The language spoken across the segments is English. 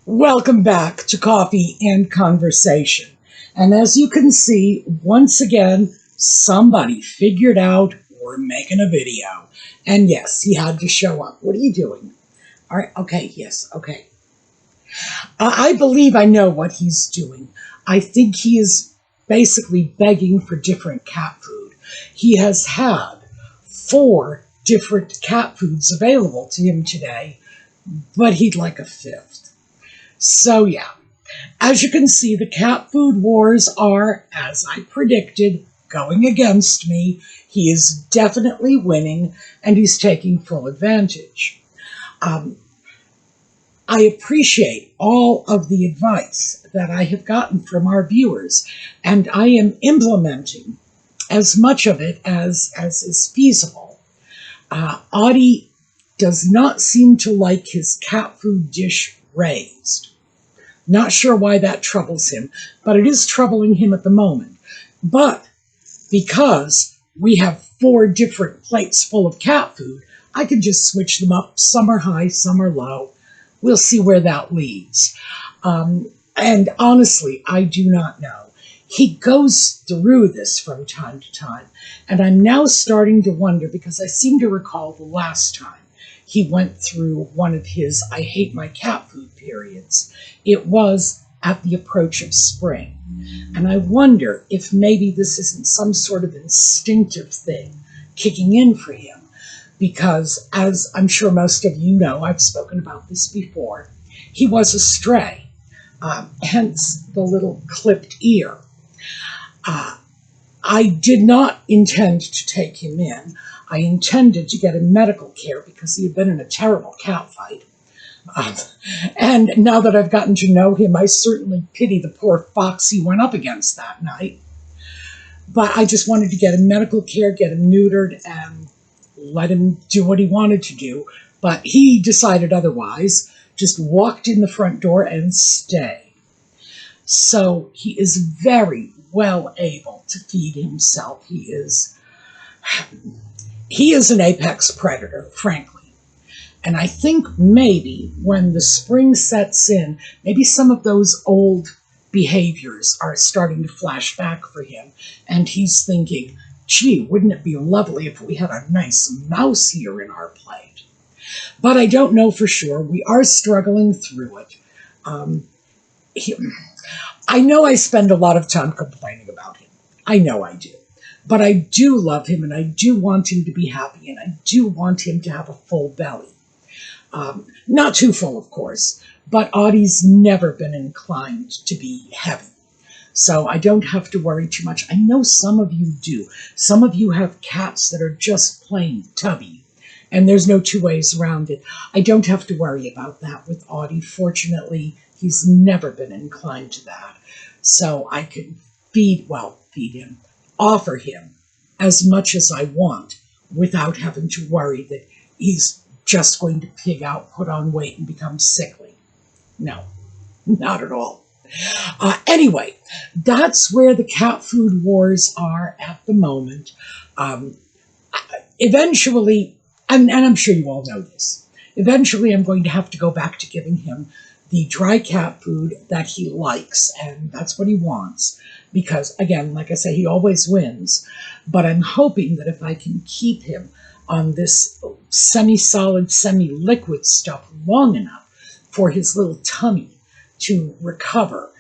Welcome back to Coffee and Conversation. And as you can see, once again, somebody figured out we're making a video. And yes, he had to show up. What are you doing? All right, okay, yes, okay. I believe I know what he's doing. I think he is basically begging for different cat food. He has had 4 different cat foods available to him today, but he'd like a 5th. So yeah, as you can see, the cat food wars are, as I predicted, going against me. He is definitely winning, and he's taking full advantage. I appreciate all of the advice that I have gotten from our viewers, and I am implementing as much of it as is feasible. Audie does not seem to like his cat food dish raised. Not sure why that troubles him, but it is troubling him at the moment. But because we have 4 different plates full of cat food, I can just switch them up. Some are high, some are low. We'll see where that leads. And honestly, I do not know. He goes through this from time to time, and I'm now starting to wonder, because I seem to recall the last time he went through one of his I hate my cat food periods. It was at the approach of spring. And I wonder if maybe this isn't some sort of instinctive thing kicking in for him. Because, as I'm sure most of you know, I've spoken about this before, he was a stray, hence the little clipped ear. I did not intend to take him in. I intended to get him medical care because he had been in a terrible cat fight. And now that I've gotten to know him, I certainly pity the poor fox he went up against that night. But I just wanted to get him medical care, get him neutered, and let him do what he wanted to do. But he decided otherwise, just walked in the front door and stayed. So he is very well able to feed himself. He is an apex predator, frankly. And I think maybe when the spring sets in, maybe some of those old behaviors are starting to flash back for him. And he's thinking, gee, wouldn't it be lovely if we had a nice mouse here in our plate? But I don't know for sure. We are struggling through it. I know I spend a lot of time complaining about him. I know I do. But I do love him, and I do want him to be happy, and I do want him to have a full belly. Not too full, of course, but Audie's never been inclined to be heavy. So I don't have to worry too much. I know some of you do. Some of you have cats that are just plain tubby, and there's no 2 ways around it. I don't have to worry about that with Audie. Fortunately, he's never been inclined to that. So I can feed him, offer him as much as I want without having to worry that he's just going to pig out, put on weight, and become sickly. No, not at all. Anyway, that's where the cat food wars are at the moment. Eventually, and I'm sure you all know this, eventually I'm going to have to go back to giving him the dry cat food that he likes, and that's what he wants. Because, again, like I say, he always wins. But I'm hoping that if I can keep him on this semi-solid, semi-liquid stuff long enough for his little tummy to recover,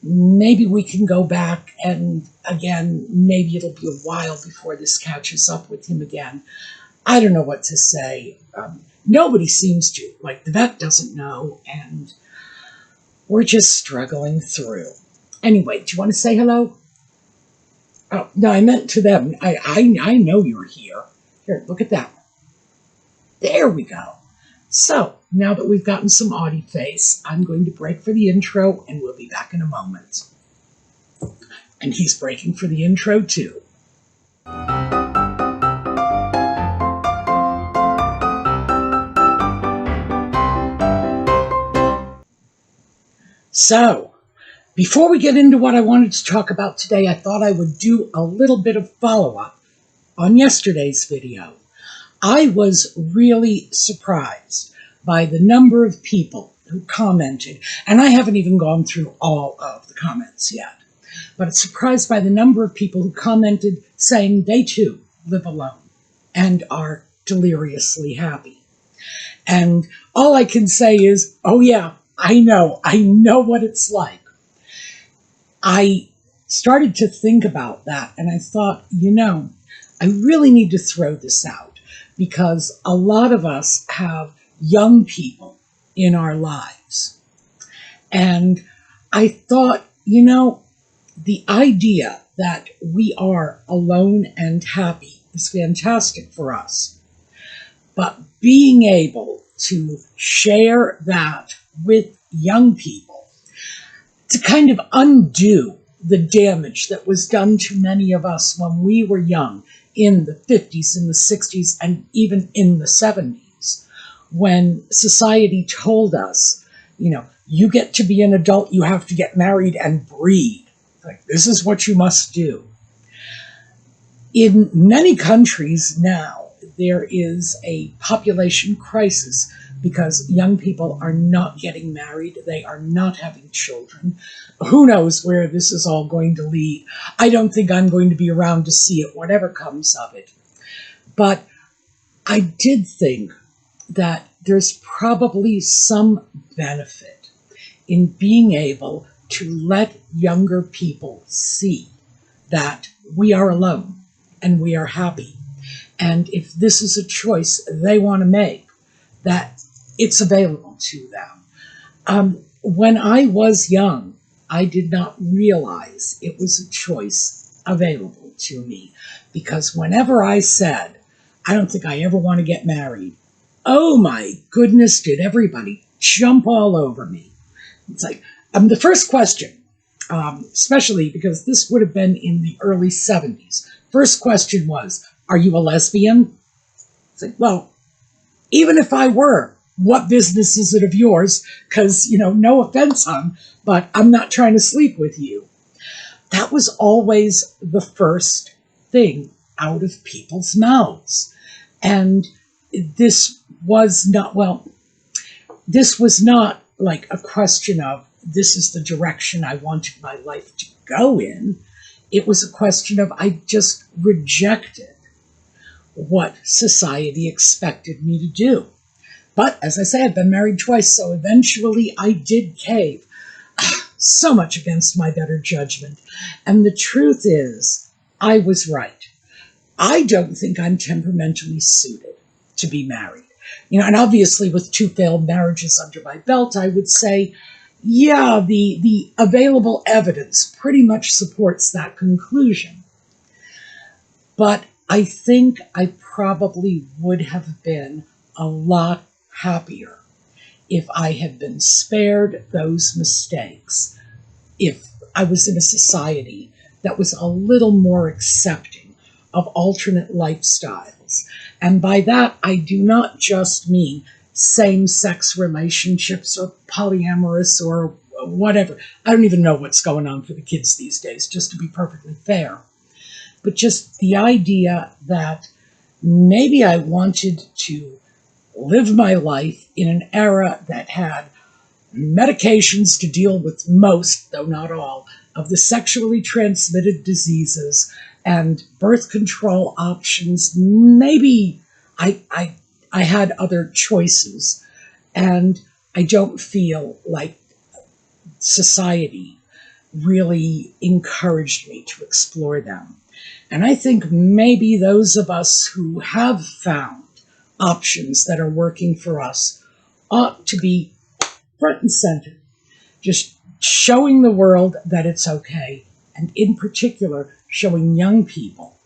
maybe we can go back and, again, maybe it'll be a while before this catches up with him again. I don't know what to say. Nobody seems to. Like, the vet doesn't know, and we're just struggling through. Anyway, do you want to say hello? Oh, no, I meant to them. I know you're here. Here, look at that. There we go. So, now that we've gotten some Audie face, I'm going to break for the intro, and we'll be back in a moment. And he's breaking for the intro, too. So, before we get into what I wanted to talk about today, I thought I would do a little bit of follow-up on yesterday's video. I was really surprised by the number of people who commented, and I haven't even gone through all of the comments yet, but it's surprised by the number of people who commented saying they too live alone and are deliriously happy. And all I can say is, oh yeah, I know what it's like. I started to think about that, and I thought, I really need to throw this out, because a lot of us have young people in our lives. And I thought, the idea that we are alone and happy is fantastic for us. But being able to share that with young people, to kind of undo the damage that was done to many of us when we were young, in the 50s, in the 60s, and even in the 70s, when society told us, you get to be an adult, you have to get married and breed. Like, this is what you must do. In many countries now, there is a population crisis because young people are not getting married. They are not having children. Who knows where this is all going to lead? I don't think I'm going to be around to see it, whatever comes of it. But I did think that there's probably some benefit in being able to let younger people see that we are alone and we are happy. And if this is a choice they want to make, that it's available to them. When I was young, I did not realize it was a choice available to me, because whenever I said, I don't think I ever want to get married, oh my goodness, did everybody jump all over me. It's like, the first question, especially because this would have been in the early 70s, first question was, are you a lesbian? It's like, well, even if I were, what business is it of yours? Because, no offense, hon, but I'm not trying to sleep with you. That was always the first thing out of people's mouths. And this was not like a question of, this is the direction I wanted my life to go in. It was a question of, I just rejected what society expected me to do. But as I say, I've been married twice, so eventually I did cave. So much against my better judgment. And the truth is, I was right. I don't think I'm temperamentally suited to be married. And obviously with 2 failed marriages under my belt, I would say, yeah, the available evidence pretty much supports that conclusion. But I think I probably would have been a lot happier if I had been spared those mistakes, if I was in a society that was a little more accepting of alternate lifestyles. And by that, I do not just mean same-sex relationships or polyamorous or whatever. I don't even know what's going on for the kids these days, just to be perfectly fair. But just the idea that maybe I wanted to live my life in an era that had medications to deal with most, though not all, of the sexually transmitted diseases and birth control options. Maybe I had other choices, and I don't feel like society really encouraged me to explore them. And I think maybe those of us who have found options that are working for us ought to be front and center, just showing the world that it's okay, and in particular, showing young people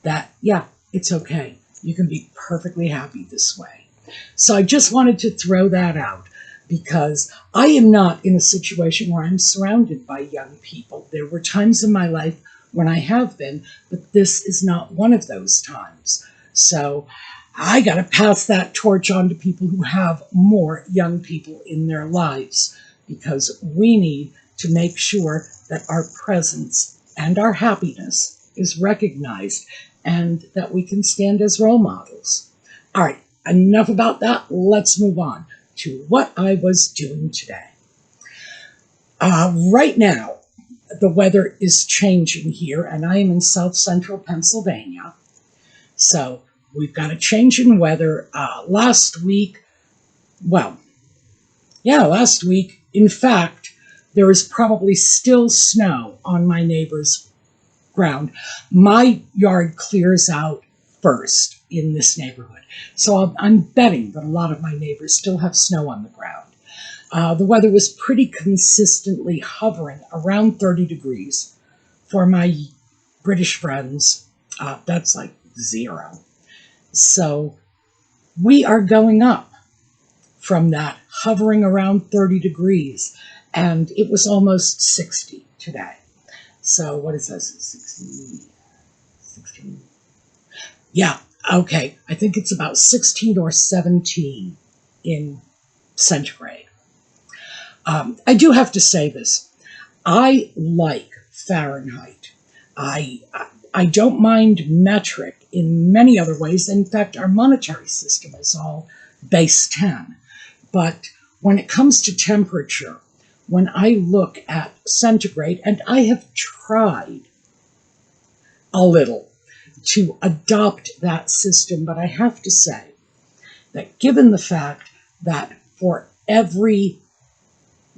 that, yeah, it's okay. You can be perfectly happy this way. So I just wanted to throw that out, because I am not in a situation where I'm surrounded by young people. There were times in my life when I have been, but this is not one of those times. So I got to pass that torch on to people who have more young people in their lives, because we need to make sure that our presence and our happiness is recognized and that we can stand as role models. All right, enough about that. Let's move on to what I was doing today. Right now, the weather is changing here, and I am in South Central Pennsylvania. So we've got a change in weather. Last week, in fact, there is probably still snow on my neighbor's ground. My yard clears out first in this neighborhood. So I'm betting that a lot of my neighbors still have snow on the ground. The weather was pretty consistently hovering around 30 degrees. For my British friends, that's like 0. So we are going up from that hovering around 30 degrees, and it was almost 60 today. So what is this? 16? Yeah, okay. I think it's about 16 or 17 in centigrade. I do have to say this. I like Fahrenheit. I don't mind metric in many other ways. In fact, our monetary system is all base 10. But when it comes to temperature, when I look at centigrade, and I have tried a little to adopt that system, but I have to say that given the fact that for every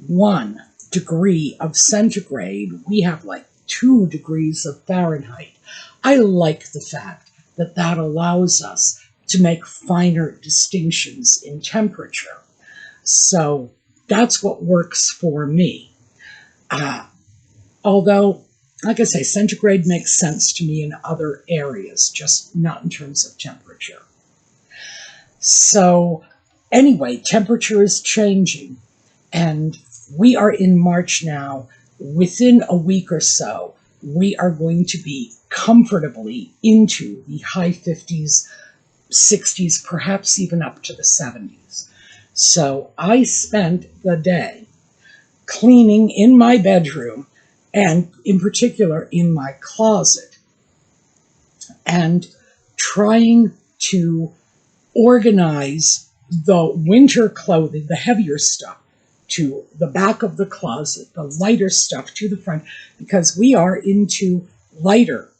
1 degree of centigrade, we have like 2 degrees of Fahrenheit, I like the fact that that allows us to make finer distinctions in temperature. So that's what works for me. Although, like I say, centigrade makes sense to me in other areas, just not in terms of temperature. So anyway, temperature is changing, and we are in March now. Within a week or so, we are going to be comfortably into the high 50s, 60s, perhaps even up to the 70s. So I spent the day cleaning in my bedroom, and in particular in my closet, and trying to organize the winter clothing, the heavier stuff, to the back of the closet, the lighter stuff to the front, because we are into lighter,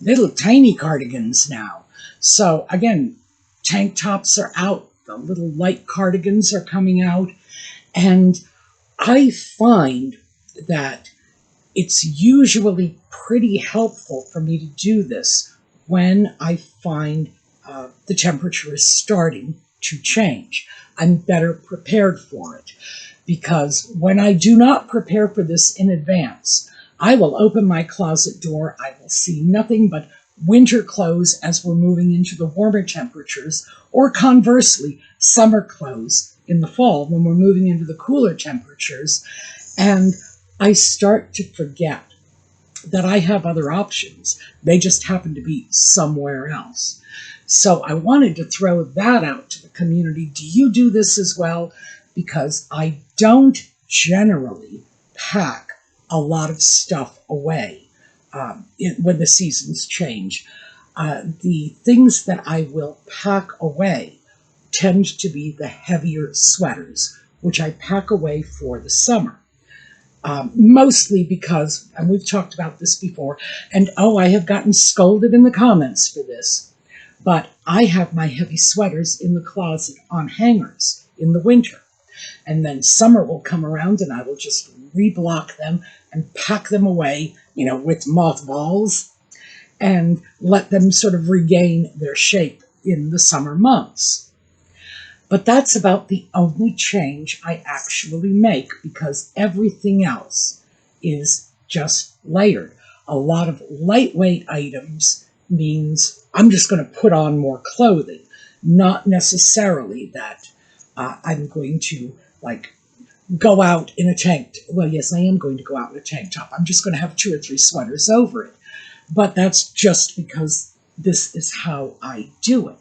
little tiny cardigans now. So again, tank tops are out, the little light cardigans are coming out, and I find that it's usually pretty helpful for me to do this when I find the temperature is starting to change. I'm better prepared for it, because when I do not prepare for this in advance, I will open my closet door, I will see nothing but winter clothes as we're moving into the warmer temperatures, or conversely, summer clothes in the fall when we're moving into the cooler temperatures, and I start to forget that I have other options. They just happen to be somewhere else. So I wanted to throw that out to the community. Do you do this as well? Because I don't generally pack a lot of stuff away when the seasons change. The things that I will pack away tend to be the heavier sweaters, which I pack away for the summer. Mostly because, and we've talked about this before, and I have gotten scolded in the comments for this, but I have my heavy sweaters in the closet on hangers in the winter. And then summer will come around and I will just reblock them and pack them away, with mothballs, and let them sort of regain their shape in the summer months. But that's about the only change I actually make, because everything else is just layered. A lot of lightweight items means I'm just going to put on more clothing, not necessarily that I'm going to go out in a tank. Well, yes, I am going to go out in a tank top. I'm just going to have 2 or 3 sweaters over it. But that's just because this is how I do it.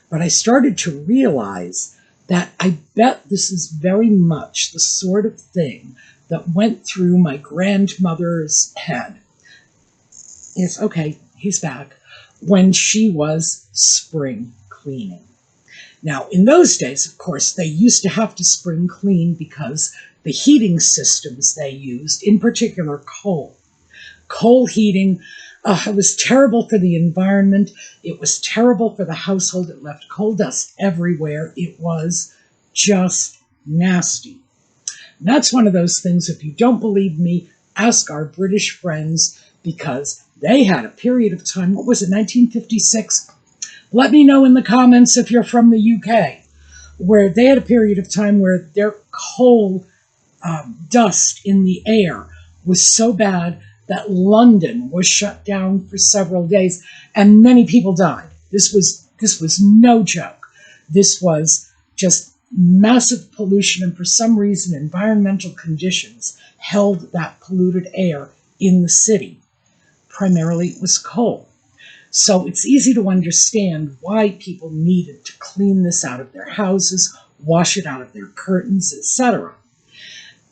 But I started to realize that I bet this is very much the sort of thing that went through my grandmother's head. Yes, okay, he's back. When she was spring cleaning. Now, in those days, of course, they used to have to spring clean because the heating systems they used, in particular coal heating, it was terrible for the environment. It was terrible for the household. It left coal dust everywhere. It was just nasty. And that's one of those things, if you don't believe me, ask our British friends, because they had a period of time, what was it, 1956? Let me know in the comments if you're from the UK, where they had a period of time where their coal dust in the air was so bad that London was shut down for several days, and many people died. This was no joke. This was just massive pollution, and for some reason, environmental conditions held that polluted air in the city. Primarily, it was coal. So it's easy to understand why people needed to clean this out of their houses, wash it out of their curtains, etc.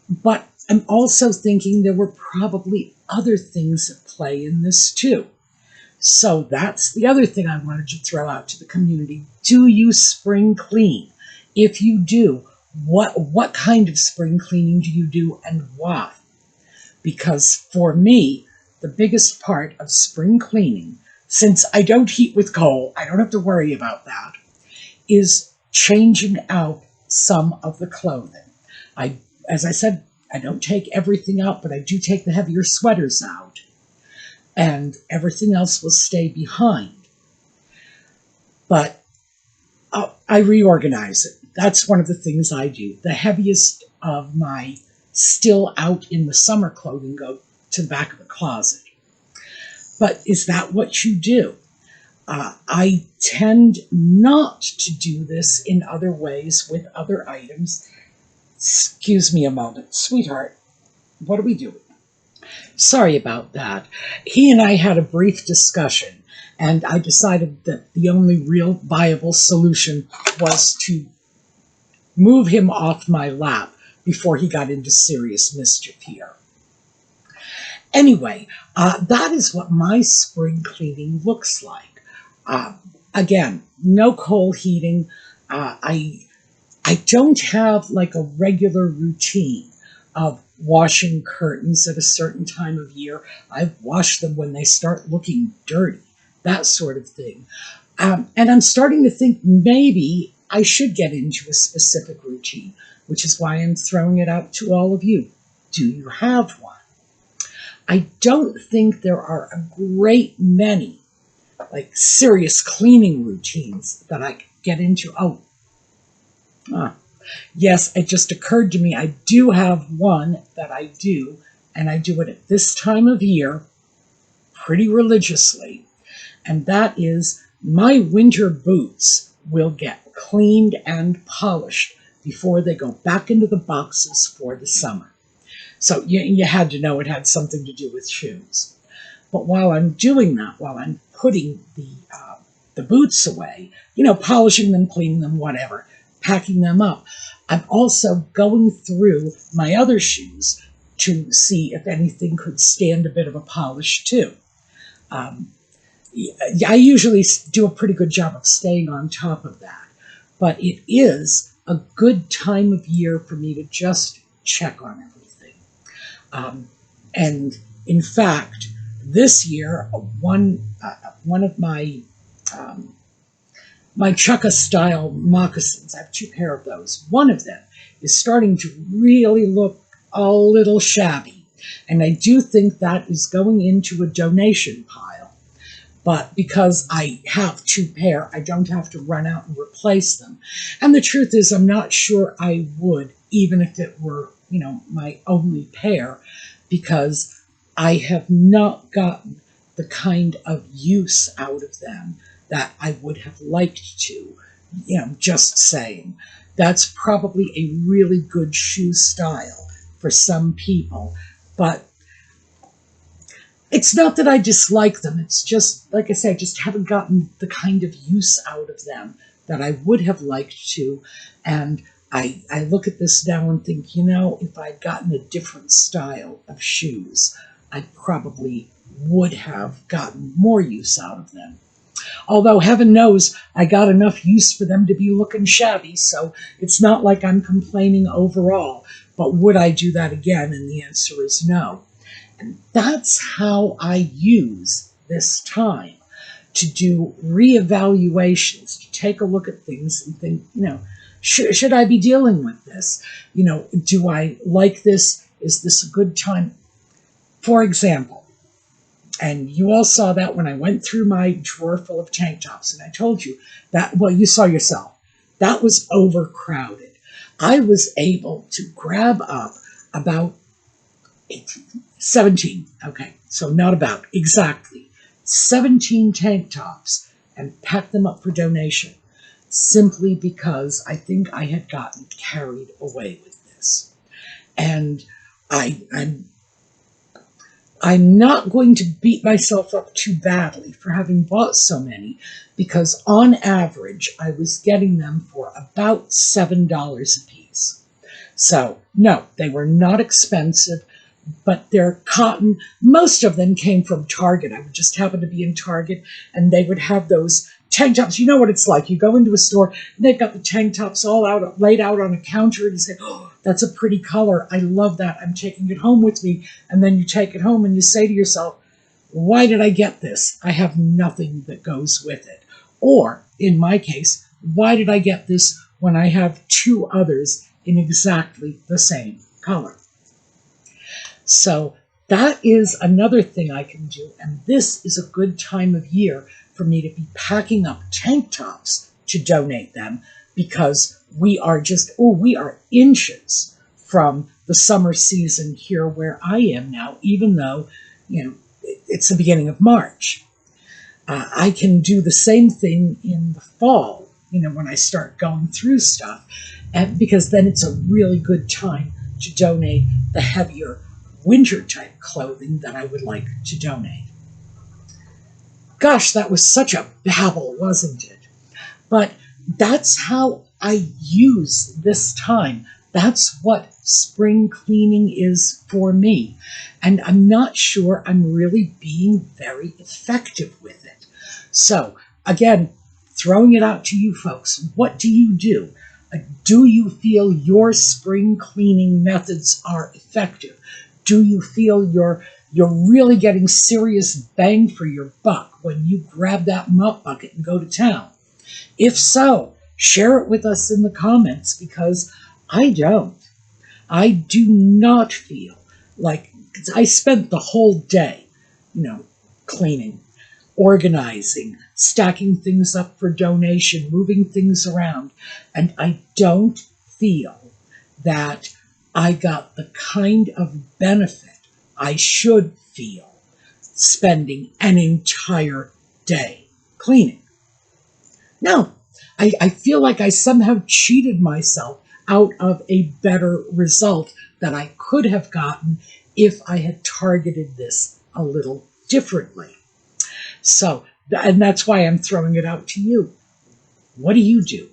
But I'm also thinking there were probably other things at play in this too. So that's the other thing I wanted to throw out to the community. Do you spring clean? If you do, what kind of spring cleaning do you do, and why? Because for me, the biggest part of spring cleaning, since I don't heat with coal, I don't have to worry about that, is changing out some of the clothing. As I said, I don't take everything out, but I do take the heavier sweaters out, and everything else will stay behind. But I reorganize it. That's one of the things I do. The heaviest of my still out in the summer clothing go to the back of the closet. But is that what you do? I tend not to do this in other ways with other items. Excuse me a moment. Sweetheart, what are we doing? Sorry about that. He and I had a brief discussion, and I decided that the only real viable solution was to move him off my lap before he got into serious mischief here. Anyway, that is what my spring cleaning looks like. Again, no coal heating. I don't have like a regular routine of washing curtains at a certain time of year. I wash them when they start looking dirty, that sort of thing. And I'm starting to think maybe I should get into a specific routine, which is why I'm throwing it out to all of you. Do you have one? I don't think there are a great many like serious cleaning routines that I get into. Yes, it just occurred to me I do have one that I do, and I do it at this time of year pretty religiously, and that is my winter boots will get cleaned and polished before they go back into the boxes for the summer. So you had to know it had something to do with shoes. But while I'm doing that, while I'm putting the boots away, polishing them, cleaning them, whatever, packing them up, I'm also going through my other shoes to see if anything could stand a bit of a polish too. I usually do a pretty good job of staying on top of that, but it is a good time of year for me to just check on everything. And in fact, this year, one of my chukka style moccasins, I have 2 pair of those. One of them is starting to really look a little shabby, and I do think that is going into a donation pile. But because I have 2 pair, I don't have to run out and replace them. And the truth is, I'm not sure I would, even if it were, my only pair, because I have not gotten the kind of use out of them that I would have liked to. Just saying. That's probably a really good shoe style for some people, but it's not that I dislike them. It's just, like I said, I just haven't gotten the kind of use out of them that I would have liked to. And I look at this now and think, if I'd gotten a different style of shoes, I probably would have gotten more use out of them. Although heaven knows I got enough use for them to be looking shabby, so it's not like I'm complaining overall. But would I do that again? And the answer is no. And that's how I use this time, to do reevaluations, to take a look at things and think, should I be dealing with this? Do I like this? Is this a good time? For example, and you all saw that when I went through my drawer full of tank tops, and I told you that, well, you saw yourself, that was overcrowded. I was able to grab up about 17, okay, so not about, exactly 17 tank tops and pack them up for donation, simply because I think I had gotten carried away with this. And I'm not going to beat myself up too badly for having bought so many, because on average, I was getting them for about $7 a piece. So, no, they were not expensive, but they're cotton. Most of them came from Target. I would just happen to be in Target, and they would have those tank tops. You know what it's like. You go into a store, and they've got the tank tops all out, laid out on a counter, and you say, oh, that's a pretty color. I love that. I'm taking it home with me. And then you take it home, and you say to yourself, why did I get this? I have nothing that goes with it. Or, in my case, why did I get this when I have two others in exactly the same color? So that is another thing I can do, and this is a good time of year for me to be packing up tank tops to donate them, because we are inches from the summer season here where I am now, even though, it's the beginning of March. I can do the same thing in the fall, when I start going through stuff, and because then it's a really good time to donate the heavier winter type clothing that I would like to donate. Gosh, that was such a babble, wasn't it? But that's how I use this time. That's what spring cleaning is for me. And I'm not sure I'm really being very effective with it. So, again, throwing it out to you folks. What do you do? Do you feel your spring cleaning methods are effective? Do you feel you're really getting serious bang for your buck when you grab that mop bucket and go to town? If so, share it with us in the comments, because I don't. I do not feel like I spent the whole day, cleaning, organizing, stacking things up for donation, moving things around, and I don't feel that I got the kind of benefit I should feel spending an entire day cleaning. No, I feel like I somehow cheated myself out of a better result that I could have gotten if I had targeted this a little differently. So, and that's why I'm throwing it out to you. What do you do?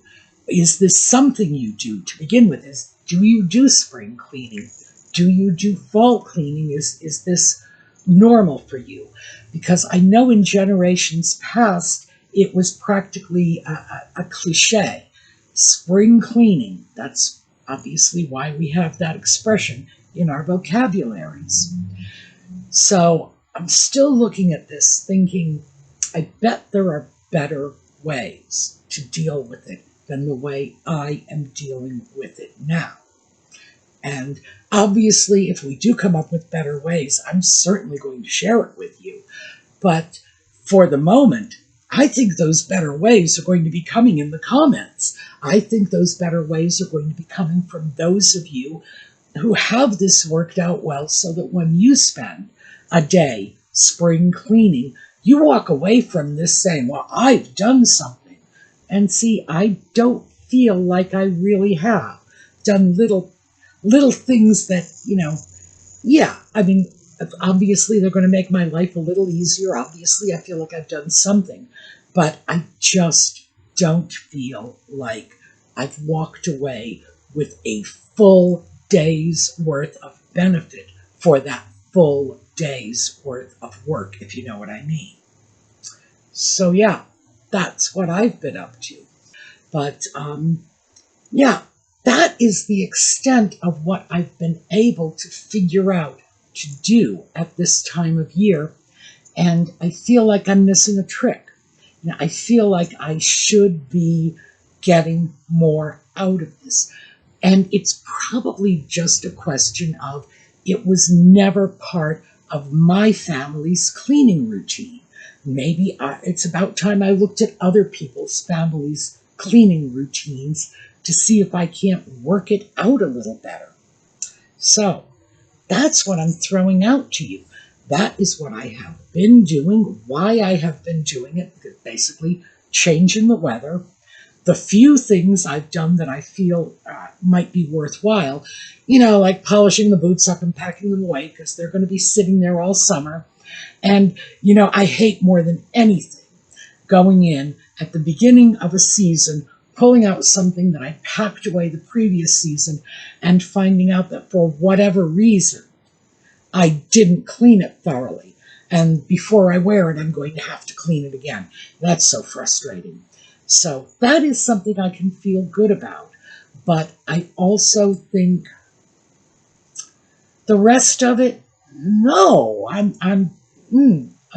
Is this something you do to begin with? Do you do spring cleaning? Do you do fall cleaning? Is this normal for you? Because I know in generations past, it was practically a cliche. Spring cleaning, that's obviously why we have that expression in our vocabularies. So I'm still looking at this thinking, I bet there are better ways to deal with it than the way I am dealing with it now. And obviously, if we do come up with better ways, I'm certainly going to share it with you. But for the moment, I think those better ways are going to be coming in the comments. I think those better ways are going to be coming from those of you who have this worked out well, so that when you spend a day spring cleaning, you walk away from this saying, well, I've done something. And see, I don't feel like I really have done little things that, obviously they're going to make my life a little easier. Obviously, I feel like I've done something, but I just don't feel like I've walked away with a full day's worth of benefit for that full day's worth of work, if you know what I mean. So yeah, that's what I've been up to. But yeah, that is the extent of what I've been able to figure out to do at this time of year. And I feel like I'm missing a trick. I feel like I should be getting more out of this. And it's probably just a question of it was never part of my family's cleaning routine. Maybe it's about time I looked at other people's families' cleaning routines to see if I can't work it out a little better. So that's what I'm throwing out to you. That is what I have been doing, why I have been doing it, basically changing the weather. The few things I've done that I feel might be worthwhile, like polishing the boots up and packing them away because they're going to be sitting there all summer. And, I hate more than anything going in at the beginning of a season, pulling out something that I packed away the previous season and finding out that for whatever reason, I didn't clean it thoroughly. And before I wear it, I'm going to have to clean it again. That's so frustrating. So that is something I can feel good about. But I also think the rest of it, no, I'm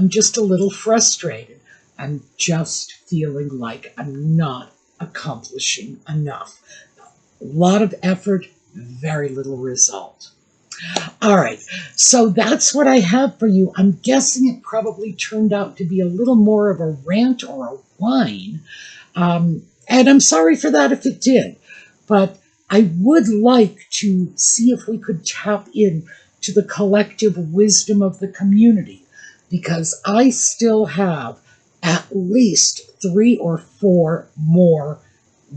just a little frustrated. I'm just feeling like I'm not accomplishing enough. A lot of effort, very little result. All right, so that's what I have for you. I'm guessing it probably turned out to be a little more of a rant or a whine. And I'm sorry for that if it did. But I would like to see if we could tap in to the collective wisdom of the community, because I still have at least 3 or 4 more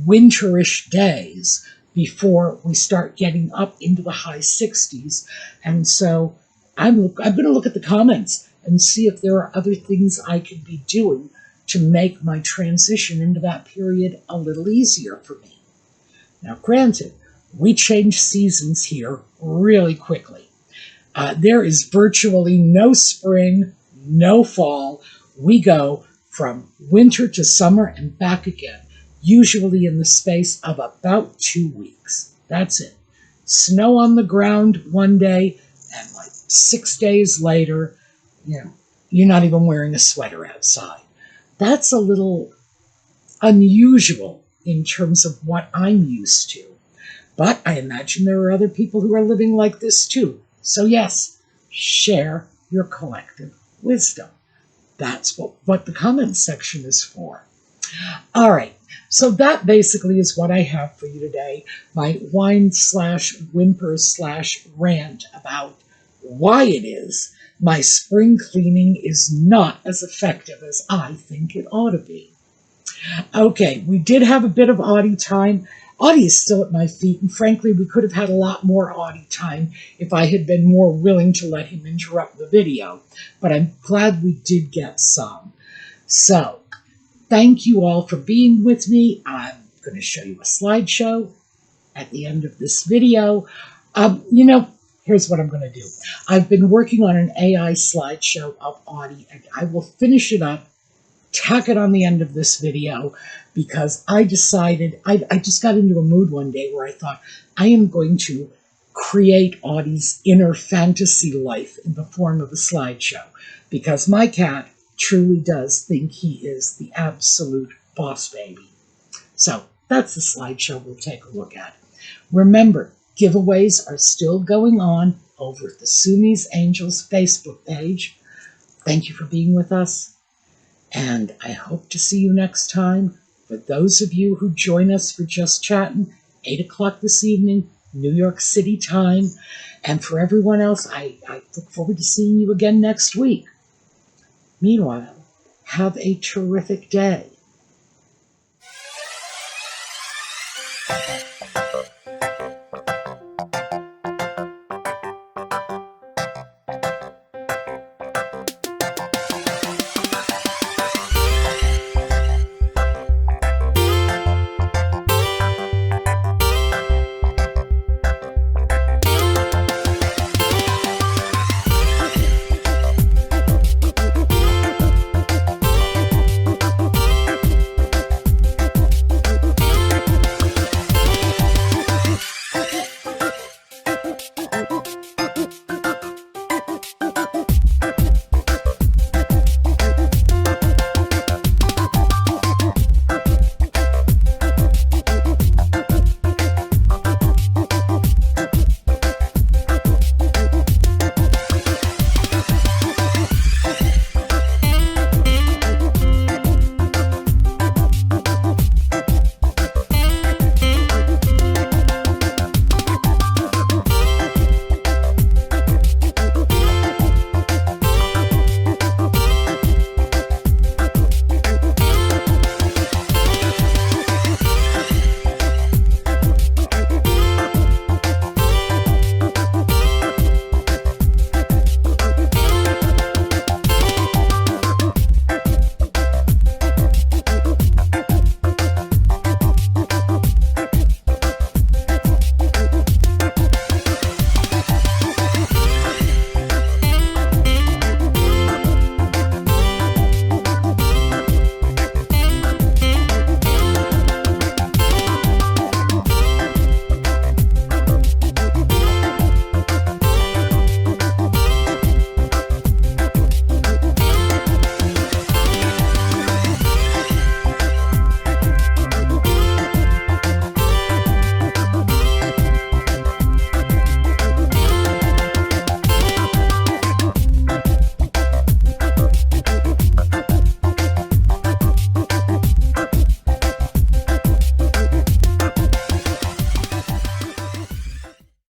winterish days before we start getting up into the high 60s. And so I'm going to look at the comments and see if there are other things I could be doing to make my transition into that period a little easier for me. Now, granted, we change seasons here really quickly. There is virtually no spring, no fall. We go from winter to summer and back again, usually in the space of about 2 weeks. That's it. Snow on the ground one day, and like 6 days later, you're not even wearing a sweater outside. That's a little unusual in terms of what I'm used to. But I imagine there are other people who are living like this too. So yes, share your collective wisdom. That's what the comments section is for. All right, so that basically is what I have for you today. My whine/whimper/rant about why it is my spring cleaning is not as effective as I think it ought to be. Okay, we did have a bit of Audie time. Audie is still at my feet, and frankly, we could have had a lot more Audie time if I had been more willing to let him interrupt the video, but I'm glad we did get some. So, thank you all for being with me. I'm going to show you a slideshow at the end of this video. Here's what I'm going to do. I've been working on an AI slideshow of Audie, and I will finish it up, tack it on the end of this video, because I decided, I just got into a mood one day where I thought, I am going to create Audie's inner fantasy life in the form of a slideshow, because my cat truly does think he is the absolute boss baby. So that's the slideshow we'll take a look at. Remember, giveaways are still going on over at the suemeangels Facebook page. Thank you for being with us, and I hope to see you next time. For those of you who join us for Just Chatting, 8 o'clock this evening, New York City time, and for everyone else, I look forward to seeing you again next week. Meanwhile, have a terrific day.